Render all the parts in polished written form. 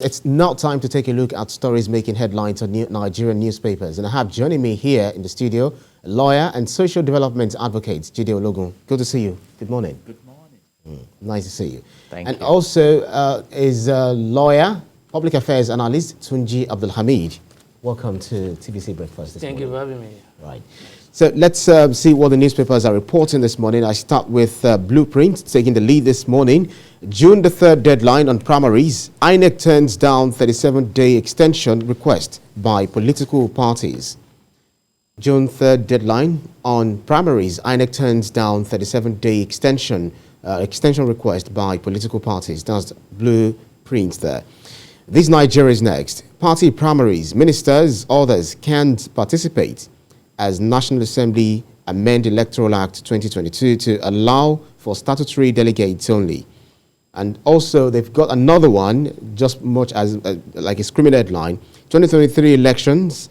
It's now time to take a look at stories making headlines on Nigerian newspapers. And I have joining me here in the studio a lawyer and social development advocate, Jide Ologun. Good to see you. Good morning. Good morning. Nice to see you. Thank you. And also is a lawyer, public affairs analyst, Tunji Abdulhamid. Welcome to TBC Breakfast this morning. Thank you for having me. Right. So let's see what the newspapers are reporting this morning. I start with Blueprint taking the lead this morning. June the 3rd deadline on primaries. INEC turns down 37-day extension request by political parties. June 3rd deadline on primaries. INEC turns down 37-day extension request by political parties. That's Blueprint there. This Nigeria is next. Party primaries. Ministers, others can't participate as National Assembly amend Electoral Act 2022 to allow for statutory delegates only. And also, they've got another one, just much as like a screaming headline. 2023 elections,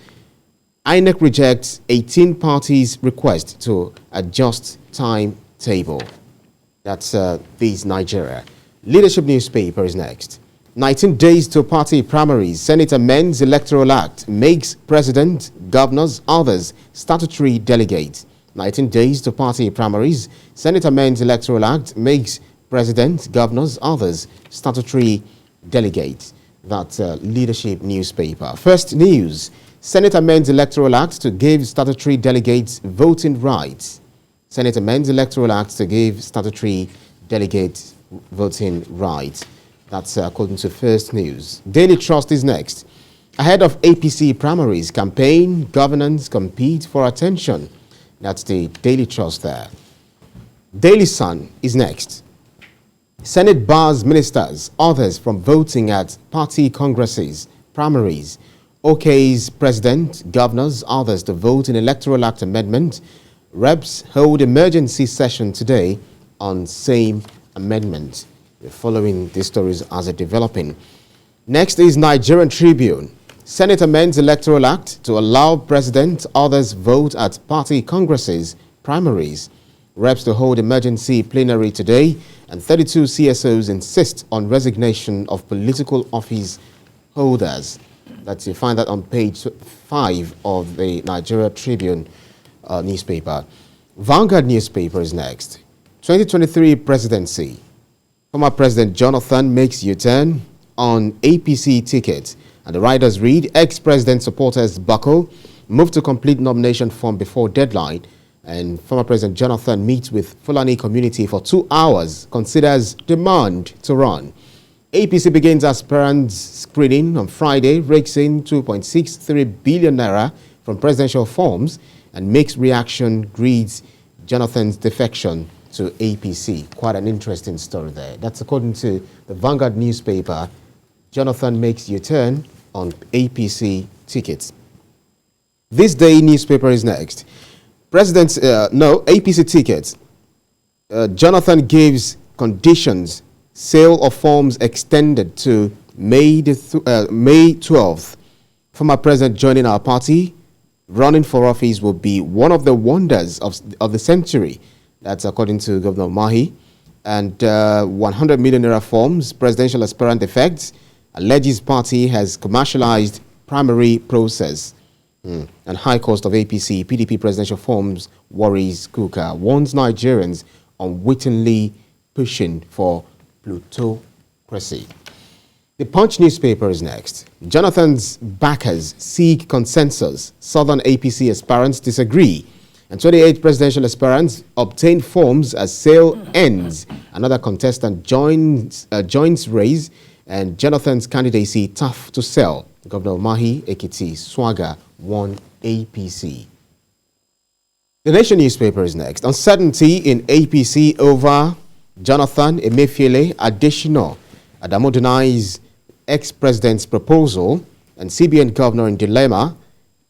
INEC rejects 18 parties' request to adjust timetable. That's this Nigeria. Leadership newspaper is next. 19 days to party primaries. Senate amends Electoral Act, makes president, governors, others statutory delegates. 19 days to party primaries. Senate amends Electoral Act, makes president, governors, others statutory delegates. That's leadership newspaper. First news. Senate amends Electoral Act to give statutory delegates voting rights. Senate amends Electoral Act to give statutory delegates voting rights. That's according to First News. Daily Trust is next. Ahead of APC primaries, campaign, governance compete for attention. That's the Daily Trust there. Daily Sun is next. Senate bars ministers, others from voting at party congresses, primaries. OK's president, governors, others to vote in Electoral Act amendment. Reps hold emergency session today on same amendment. We're following these stories as they're developing. Next is Nigerian Tribune. Senate amends Electoral Act to allow president, others vote at party congresses, primaries. Reps to hold emergency plenary today, and 32 CSOs insist on resignation of political office holders. You find that on page 5 of the Nigeria Tribune newspaper. Vanguard newspaper is next. 2023 presidency. Former President Jonathan makes U-turn on APC ticket. And the riders read, ex-president supporters buckle, move to complete nomination form before deadline. And former President Jonathan meets with Fulani community for 2 hours, considers demand to run. APC begins aspirants screening on Friday, rakes in 2.63 billion naira from presidential forms, and makes reaction, greets Jonathan's defection to APC. Quite an interesting story there. That's according to the Vanguard newspaper. Jonathan makes U-turn on APC tickets. This day newspaper is next. APC tickets. Jonathan gives conditions. Sale of forms extended to May 12th. Former president joining our party. Running for office will be one of the wonders of the century. That's according to Governor Mahi. And 100 million naira forms, presidential aspirant effects, alleges party has commercialized primary process. And high cost of APC, PDP presidential forms worries Kuka, warns Nigerians unwittingly pushing for plutocracy. The Punch newspaper is next. Jonathan's backers seek consensus. Southern APC aspirants disagree. And 28 presidential aspirants obtain forms as sale ends. Another contestant joins race, and Jonathan's candidacy tough to sell. Governor Mahi Ekiti Swaga won APC. The Nation newspaper is next. Uncertainty in APC over Jonathan Emefiele additional. Adamo denies ex-president's proposal, and CBN governor in dilemma.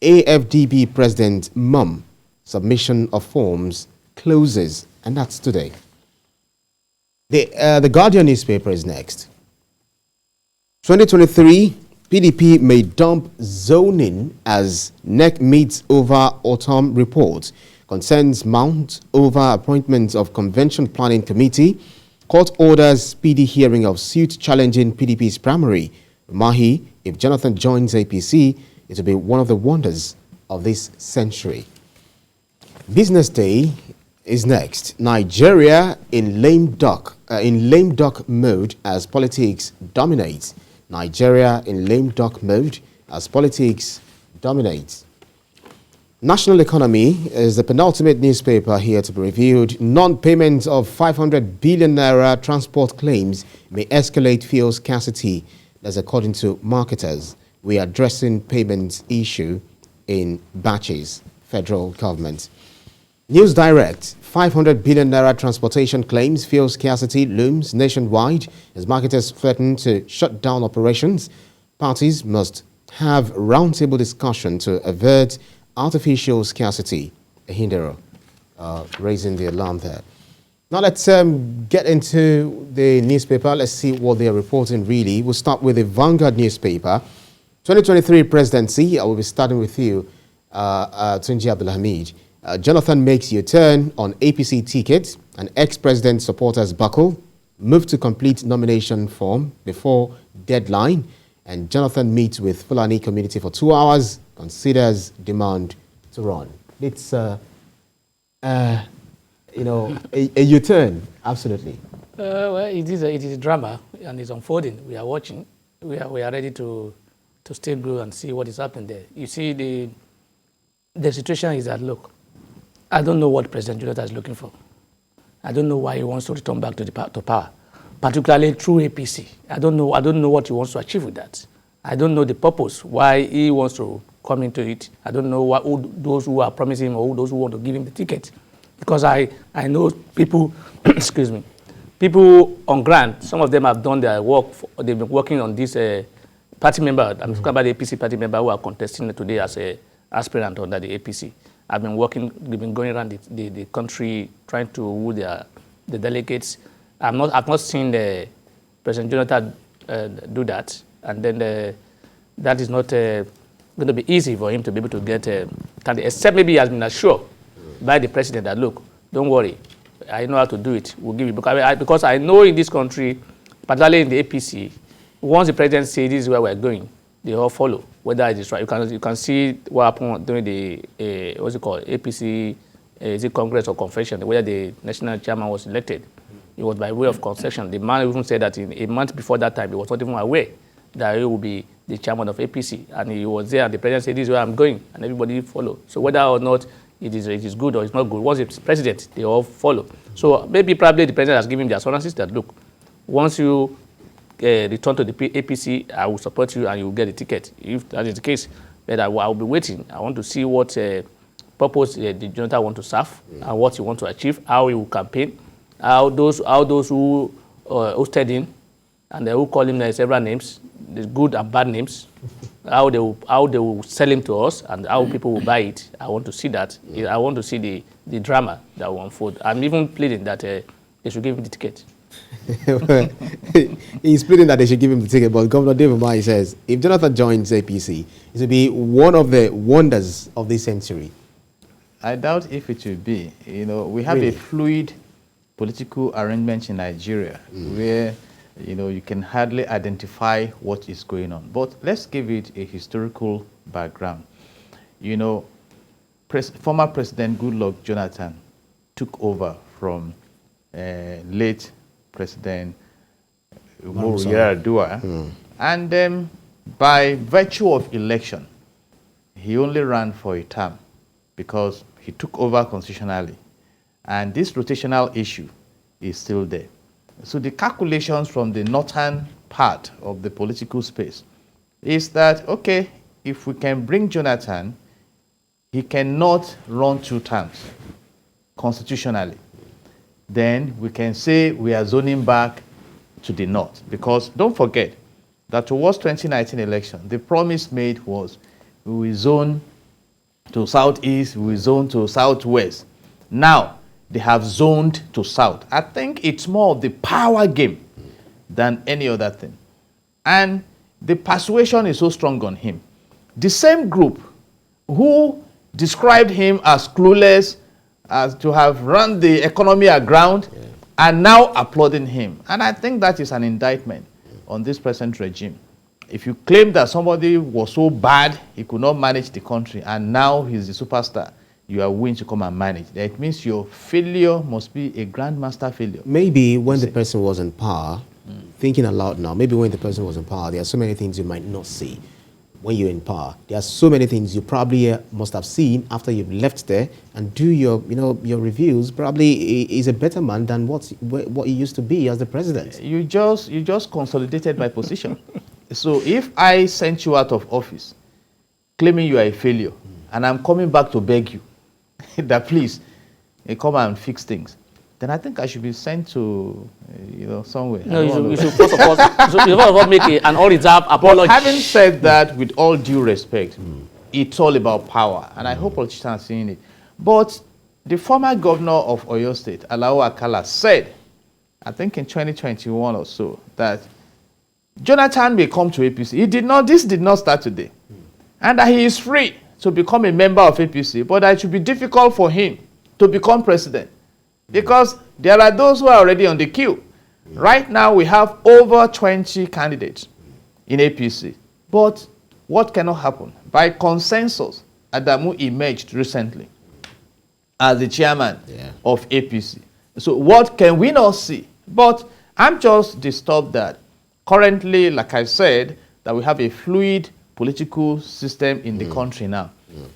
AFDB president mum. Submission of forms closes, and that's today. The Guardian newspaper is next. 2023, PDP may dump zoning as NEC meets over autumn report. Concerns mount over appointments of convention planning committee. Court orders speedy hearing of suit challenging PDP's primary. Mahi, if Jonathan joins APC, it will be one of the wonders of this century. Business Day is next. Nigeria in lame duck mode as politics dominates. Nigeria in lame duck mode as politics dominates. National Economy is the penultimate newspaper here to be reviewed. Non-payment of 500 billion naira transport claims may escalate fuel scarcity. That's according to marketers. We are addressing payment issue in batches. Federal government. News Direct, 500 billion naira transportation claims fuel scarcity looms nationwide as marketers threaten to shut down operations. Parties must have roundtable discussion to avert artificial scarcity. A hinderer, raising the alarm there. Now let's get into the newspaper. Let's see what they are reporting really. We'll start with the Vanguard newspaper. 2023 presidency, I will be starting with you, Tunji Abdulhamid. Jonathan makes U-turn on APC ticket and ex-president supporters buckle. Move to complete nomination form before deadline. And Jonathan meets with Fulani community for 2 hours, considers demand to run. It's, a U-turn, absolutely. Well, it is a drama, and it's unfolding. We are watching. We are ready to stay blue and see what is happening there. You see, the situation is that, look, I don't know what President Jonathan is looking for. I don't know why he wants to return back to power, particularly through APC. I don't know what he wants to achieve with that. I don't know the purpose, why he wants to come into it. I don't know those who are promising or those who want to give him the ticket. Because I know people, excuse me, people on ground, some of them have done their work. They've been working on this party member, I'm talking about the APC party member who are contesting today as an aspirant under the APC. I've been working, they've been going around the country trying to woo the delegates. I've not seen President Jonathan do that. And then that is not going to be easy for him to be able to get candidate, except maybe he has been assured by the president that, look, don't worry, I know how to do it. We'll give you, because I know in this country, particularly in the APC, once the president says this is where we're going, they all follow, whether it is right. You can see what happened during the, what's it called, APC, is it Congress or Convention, where the national chairman was elected. It was by way of concession. The man even said that in a month before that time, he was not even aware that he would be the chairman of APC. And he was there, and the president said, this is where I'm going, and everybody followed. So whether or not it is good or it's not good, once it's president, they all follow. So probably the president has given him the assurances that, look, once you return to the APC, I will support you and you will get a ticket. If that is the case, then I will be waiting. I want to see what purpose the Jonathan want to serve and what he want to achieve, how he will campaign, how those who hosted him and who call him several names, the good and bad names, how they will sell him to us and how people will buy it. I want to see that. I want to see the drama that will unfold. I'm even pleading that they should give him the ticket. He's pleading that they should give him the ticket, but Governor David Mai says if Jonathan joins APC, it will be one of the wonders of this century. I doubt if it will be. We have a fluid political arrangement in Nigeria where you can hardly identify what is going on. But let's give it a historical background. Former President Goodluck Jonathan took over from late President Umaru Yar'Adua, and by virtue of election, he only ran for a term because he took over constitutionally, and this rotational issue is still there. So the calculations from the northern part of the political space is that, okay, if we can bring Jonathan, he cannot run 2 terms constitutionally. Then we can say we are zoning back to the north. Because don't forget that towards 2019 election, the promise made was we will zone to southeast, we will zone to southwest. Now, they have zoned to south. I think it's more of the power game than any other thing. And the persuasion is so strong on him. The same group who described him as clueless, as to have run the economy aground, are now applauding him. And I think that is an indictment on this present regime. if you claim that somebody was so bad, he could not manage the country, and now he's the superstar, you are willing to come and manage. That means your failure must be a grandmaster failure. Maybe when the person was in power, thinking aloud now, maybe when the person was in power, there are so many things you might not see. When you're in power, there are so many things you probably must have seen after you've left there and do your, your reviews. Probably is a better man than what he used to be as the president. You just consolidated my position. So if I sent you out of office, claiming you are a failure, and I'm coming back to beg you that please come and fix things, then I think I should be sent to, somewhere. No, you should first of all make an unreserved apology. But having said that, with all due respect, it's all about power, and I hope politicians are seeing it. But the former governor of Oyo State, Alao Akala, said, I think in 2021 or so, that Jonathan may come to APC. This did not start today. And that he is free to become a member of APC, but that it should be difficult for him to become president. Because there are those who are already on the queue. Right now, we have over 20 candidates in APC. But what cannot happen? By consensus, Adamu emerged recently as the chairman of APC. So what can we not see? But I'm just disturbed that currently, like I said, that we have a fluid political system in the country now.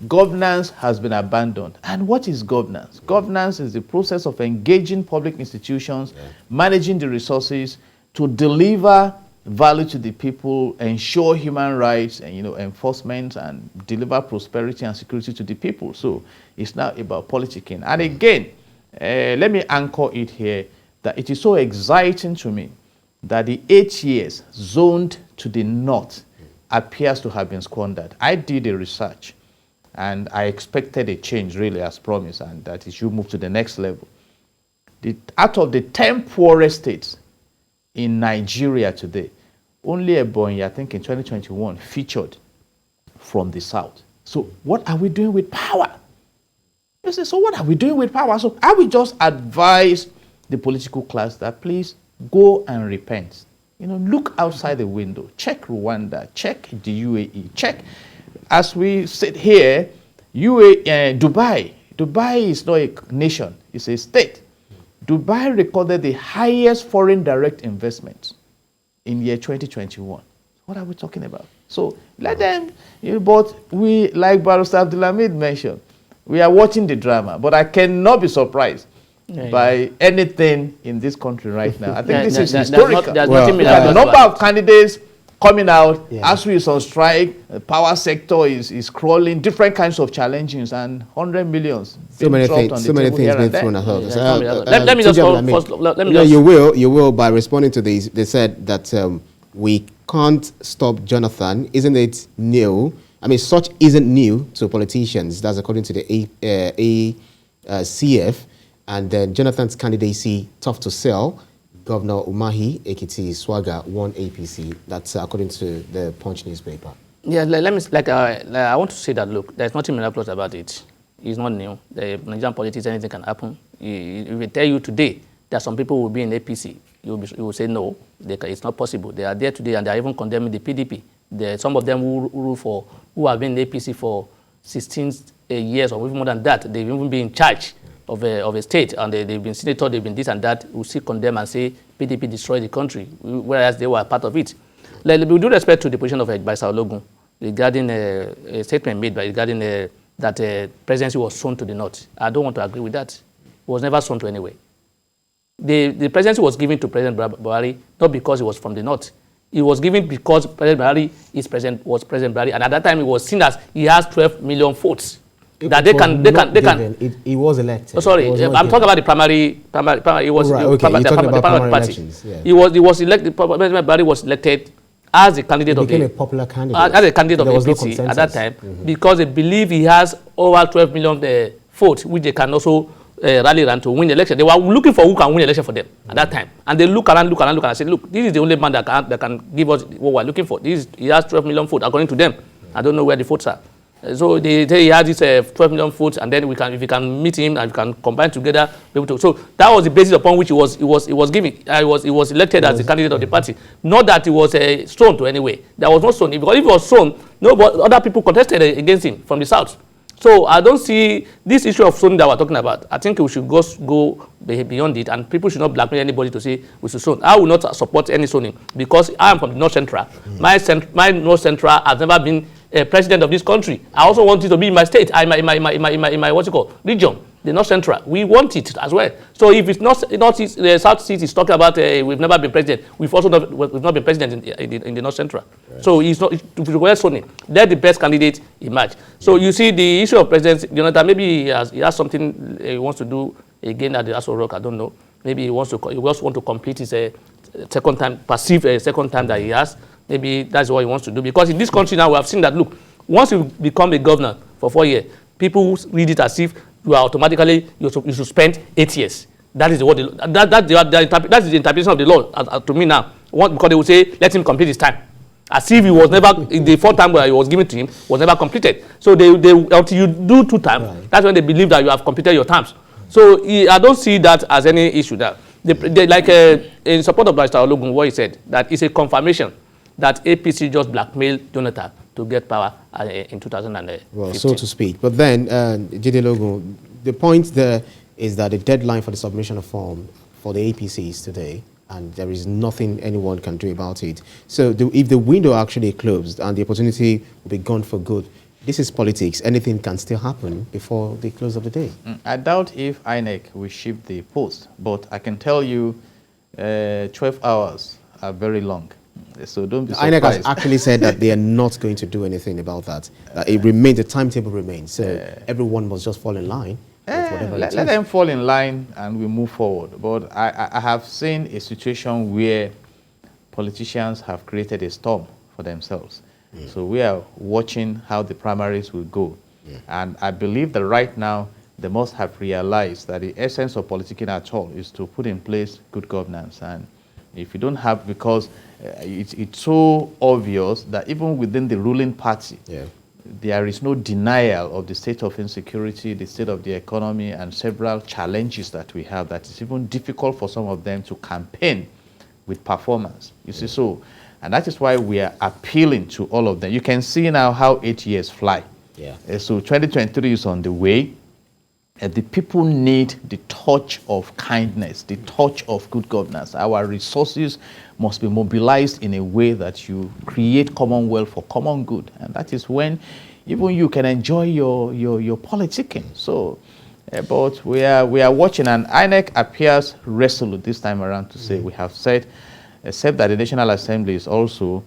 Governance has been abandoned. And what is governance? Governance is the process of engaging public institutions, managing the resources to deliver value to the people, ensure human rights and enforcement, and deliver prosperity and security to the people. So it's now about politicking. And again, let me anchor it here, that it is so exciting to me that the 8 years zoned to the north appears to have been squandered. I did a research, and I expected a change, really, as promised, and that it should move to the next level. Out of the 10 poorest states in Nigeria today, only Ebonyi, I think in 2021, featured from the south. So what are we doing with power? You say, so what are we doing with power? So I will just advise the political class that please go and repent. Look outside the window. Check Rwanda. Check the UAE. Check, as we sit here, Dubai. Dubai is not a nation. It's a state. Dubai recorded the highest foreign direct investment in year 2021. What are we talking about? So let them, but we, like Barrister Abdulhamid mentioned, we are watching the drama, but I cannot be surprised by anything in this country right now. I think this is historical. The number of candidates coming out, as we is on strike, the power sector is crawling, different kinds of challenges, and 100 millions. So many things being thrown at her. Let me just first. You will by responding to these. They said that we can't stop Jonathan. Isn't it new? I mean, such isn't new to politicians. That's according to the ACF. And then Jonathan's candidacy, tough to sell. Governor Umahi Ekiti Swaga won APC. That's according to the Punch newspaper. Yeah, let me, I want to say that, look, there's nothing miraculous about it. It's not new. The Nigerian politics, anything can happen. If we tell you today that some people will be in APC, you will say no, it's not possible. They are there today, and they are even condemning the PDP. Some of them who have been in APC for 16 years or even more than that, they've even been in charge of a state, and they've been senator, they've been this and that, will still condemn and say PDP destroyed the country, whereas they were part of it. With due respect to the position of Barrister Ologun regarding a statement made regarding that presidency was sown to the north, I don't want to agree with that. It was never sown to anywhere. The presidency was given to President Buhari not because he was from the north. It was given because President Buhari was President Buhari, and at that time it was seen as he has 12 million votes. That they can. He was elected. Oh, sorry, I'm talking about the primary. It was the primary party. He was elected. President Buhari was elected as a candidate a popular candidate. As a candidate of APC at that time, because they believe he has over 12 million votes, which they can also rally around to win the election. They were looking for who can win the election for them at that time, and they look around and say, look, this is the only man that can give us what we're looking for. He has 12 million votes according to them. I don't know where the votes are. So they he had this 12 million votes, and then if we can meet him and we can combine together, be able to. So that was the basis upon which he was given. He was elected as the candidate of the party. Not that he was thrown to any way. There was no thrown. Because if he was thrown, other people contested against him from the south. So I don't see this issue of zoning that we're talking about. I think we should go beyond it, and people should not blackmail anybody to say we should zone. I will not support any zoning because I am from the North Central. My North Central has never been a president of this country. I also want it to be in my state, in my what's it called, region, the North Central. We want it as well. So if it's not the South East is talking about we've never been president, we've not been president in the North Central. Right. So it's not if we require zoning, let the best candidate emerge. So you see the issue of President Jonathan, maybe he has something he wants to do again at the Aso Rock. I don't know. Maybe he just want to complete his second time that he has. Maybe that's what he wants to do. Because in this country now, we have seen that, look, once you become a governor for 4 years, people read it as if you are automatically, you should spend 8 years. That is that's the interpretation of the law to me now. Because they will say, let him complete his time. As if he was never, the 4th time where it was given to him was never completed. So they until you do 2 times, right, that's when they believe that you have completed your terms. So I don't see that as any issue there. Like in support of Mr. Ologun, what he said, that is a confirmation that APC just blackmailed Jonathan to get power in 2015. Well, so to speak. But then, Jide Logun, the point there is that the deadline for the submission of form for the APC is today, and there is nothing anyone can do about it. So if the window actually closed and the opportunity will be gone for good, this is politics. Anything can still happen before the close of the day. I doubt if INEC will ship the post, but I can tell you 12 hours are very long. So don't be surprised. INEC has actually said that they are not going to do anything about that. It remains, the timetable remains. So everyone must just fall in line. Let them fall in line and we move forward. But I have seen a situation where politicians have created a storm for themselves. So we are watching how the primaries will go. And I believe that right now they must have realized that the essence of politicking at all is to put in place good governance. And if you don't have, because it's so obvious that even within the ruling party, there is no denial of the state of insecurity, the state of the economy, and several challenges that we have, that it's even difficult for some of them to campaign with performance. You see, so, and that is why we are appealing to all of them. You can see now how 8 years fly. So 2023 is on the way. The people need the touch of kindness, the touch of good governance. Our resources must be mobilized in a way that you create commonwealth for common good. And that is when even you can enjoy your politicking. So, but we are watching, and INEC appears resolute this time around to say, we have said, except that the National Assembly is also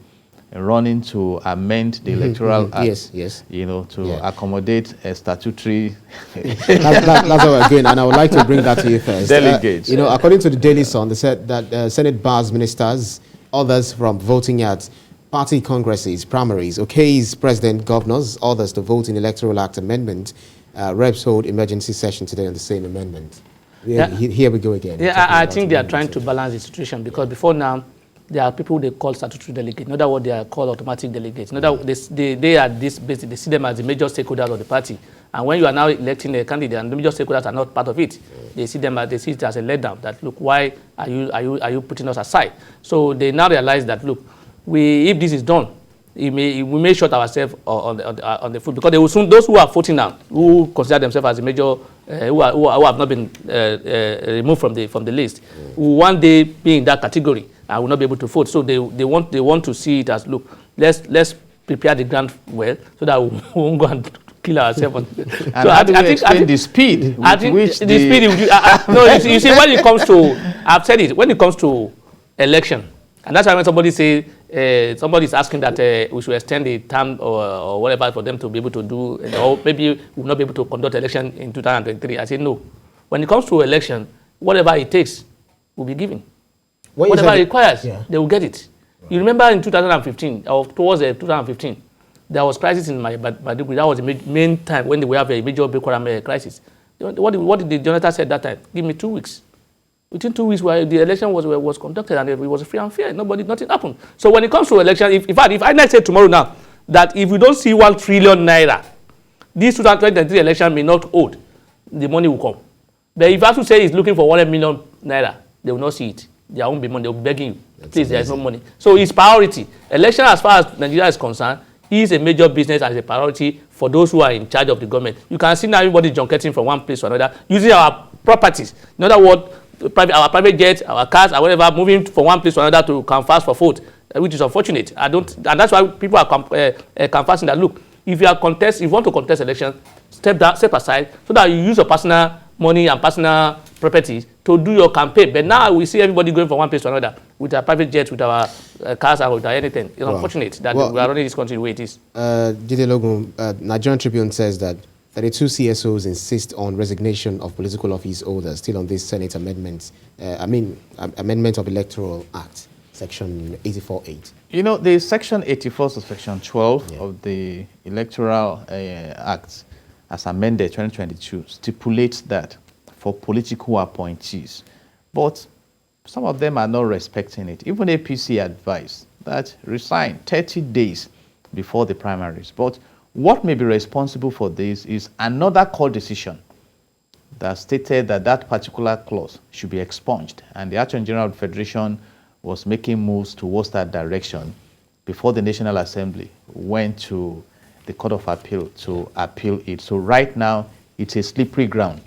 running to amend the Electoral Act, you know, to accommodate a statutory. That's what we're doing, and I would like to bring that to you first. Delegates. You know, according to the Daily Sun, they said that Senate bars ministers, others from voting at party congresses, primaries, okays president, governors, others to vote in Electoral Act amendment. Reps hold emergency session today on the same amendment. Here we go again. I think they are trying to balance the situation, because before now, there are people they call statutory delegates. Not that what they are called automatic delegates. Not that they are this basic. They see them as the major stakeholders of the party. And when you are now electing a candidate and the major stakeholders are not part of it, they see it as a letdown. That, look, why are you putting us aside? So they now realize that, look, if this is done, we may shut ourselves on the foot, because they will soon, those who are voting now, who consider themselves as a major, who have not been removed from the list, will one day be in that category and will not be able to vote. So they want to see it as, look, let's prepare the ground well, so that we won't go and kill ourselves. And so I think the speed with which the speed. No, you see, when it comes to, I've said it, when it comes to election, and that's why when somebody say somebody is asking that we should extend the term or whatever for them to be able to do, or maybe we will not be able to conduct election in 2023. I say no. When it comes to election, whatever it takes will be given. Whatever it requires, they will get it. You remember in 2015, or towards 2015, there was crisis in Maiduguri. That was the main time when we have a major Boko Haram crisis. What did the Jonathan say at that time? Give me 2 weeks. Within 2 weeks, the election was conducted and it was free and fair. Nothing happened. So when it comes to election, if INEC said tomorrow now that if we don't see 1 trillion naira this 2023 election may not hold, the money will come. But if you say he's looking for 100 million naira, they will not see it. There won't be money. They will be begging you. Please, there is no money. So it's priority. Election, as far as Nigeria is concerned, is a major business as a priority for those who are in charge of the government. You can see now everybody junketing from one place to another, using our properties. In other words, our private jets, our cars, or whatever, moving from one place to another to canvass for vote, which is unfortunate. And that's why people are canvassing that, look, if you want to contest election, step aside so that you use your personal money and personal properties to do your campaign. But now we see everybody going from one place to another with our private jets, with our cars, and with our anything. It's unfortunate that we are running this country the way it is. Jide Logun, Nigerian Tribune says that 32 CSOs insist on resignation of political office holders still on this Senate amendment. Amendment of Electoral Act, Section 84(8). You know, the Section 84 to Section 12 of the Electoral Act, as amended 2022, stipulates that for political appointees. But some of them are not respecting it. Even APC advised that resign 30 days before the primaries. But what may be responsible for this is another court decision that stated that that particular clause should be expunged. And the Attorney General of the Federation was making moves towards that direction before the National Assembly went to the Court of Appeal to appeal it. So right now, it's a slippery ground.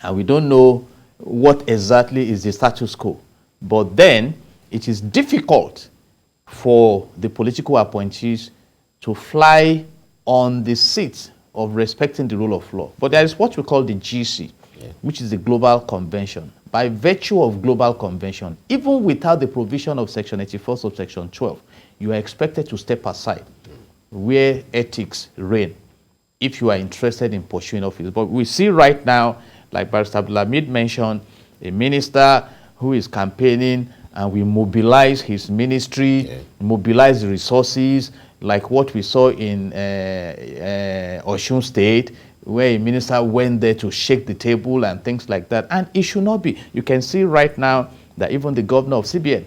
And we don't know what exactly is the status quo. But then, it is difficult for the political appointees to fly on the seat of respecting the rule of law. But there is what we call the GC, which is the Global Convention. By virtue of Global Convention, even without the provision of Section 84 subsection 12, you are expected to step aside where ethics reign if you are interested in pursuing office. But we see right now, like Barrister Abdulhamid mentioned, a minister who is campaigning and we mobilize his ministry, mobilize the resources, like what we saw in Osun State, where a minister went there to shake the table and things like that. And it should not be. You can see right now that even the governor of CBN,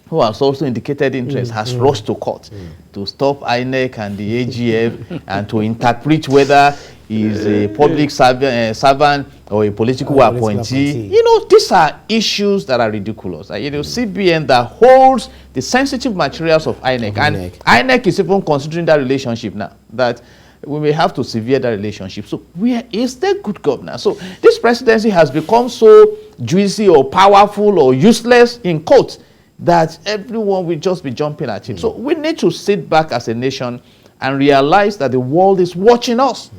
who has also indicated interest, has rushed to court to stop INEC and the AGF and to interpret whether he's a public servant or a political appointee. You know, these are issues that are ridiculous. You know, CBN that holds the sensitive materials of INEC, and INEC is even considering that relationship now, that we may have to sever that relationship. So where is the good governance? So this presidency has become so juicy or powerful or useless in court that everyone will just be jumping at it. So we need to sit back as a nation and realize that the world is watching us.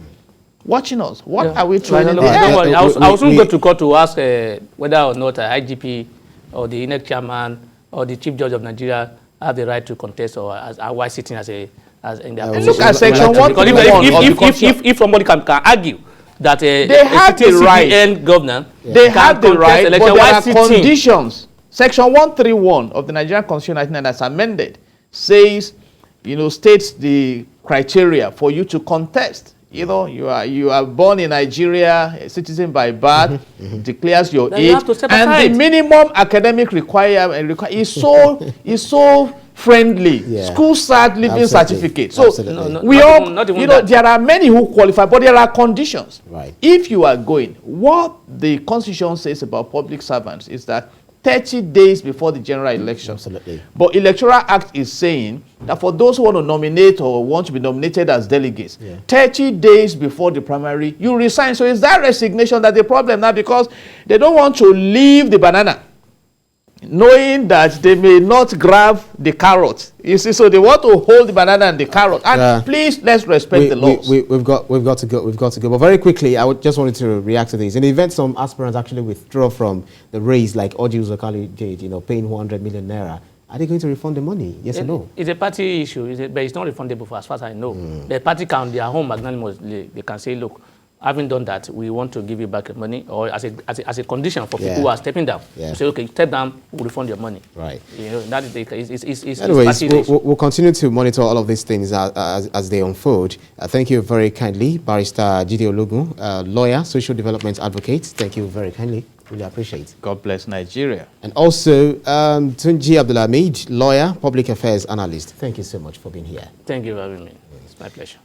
Watching us. What are we trying to do? I was soon go to court to ask whether or not IGP or the INEC chairman or the Chief Judge of Nigeria have the right to contest, or why sitting as in their position. Look at Section 131. If somebody can argue that they have the right, governor, they have the right, but there are conditions. Section 131 of the Nigerian Constitution, as amended, says, you know, states the criteria for you to contest. You know, you are born in Nigeria, a citizen by birth, declares your age, and the minimum academic requirement is so friendly. School start living certificate. So we all, you know, there are many who qualify, but there are conditions. Right. If you are going, what the Constitution says about public servants is that 30 days before the general election. Absolutely. But Electoral Act is saying that for those who want to nominate or want to be nominated as delegates, 30 days before the primary, you resign. So is that resignation that's the problem now? Because they don't want to leave the banana, knowing that they may not grab the carrot. You see, so they want to hold the banana and the carrot. And please, let's respect the laws. We've got to go. We've got to go. But very quickly, I just wanted to react to this. In the event some aspirants actually withdraw from the race, like Oji Uzokali did, you know, paying 100 million naira, are they going to refund the money? Yes or no? It's a party issue, but it's not refundable as far as I know. The party can, their home magnanimously, they can say, look, having done that, we want to give you back your money, or as a condition for people who are stepping down. To say, okay, step down, we'll refund your money. Right. You know, that is anyways, we'll continue to monitor all of these things as they unfold. Thank you very kindly, Barrister Jide Logun, lawyer, social development advocate. Thank you very kindly. Really appreciate it. God bless Nigeria. And also, Tunji Abdulhamid, lawyer, public affairs analyst. Thank you so much for being here. Thank you for having me. It's my pleasure.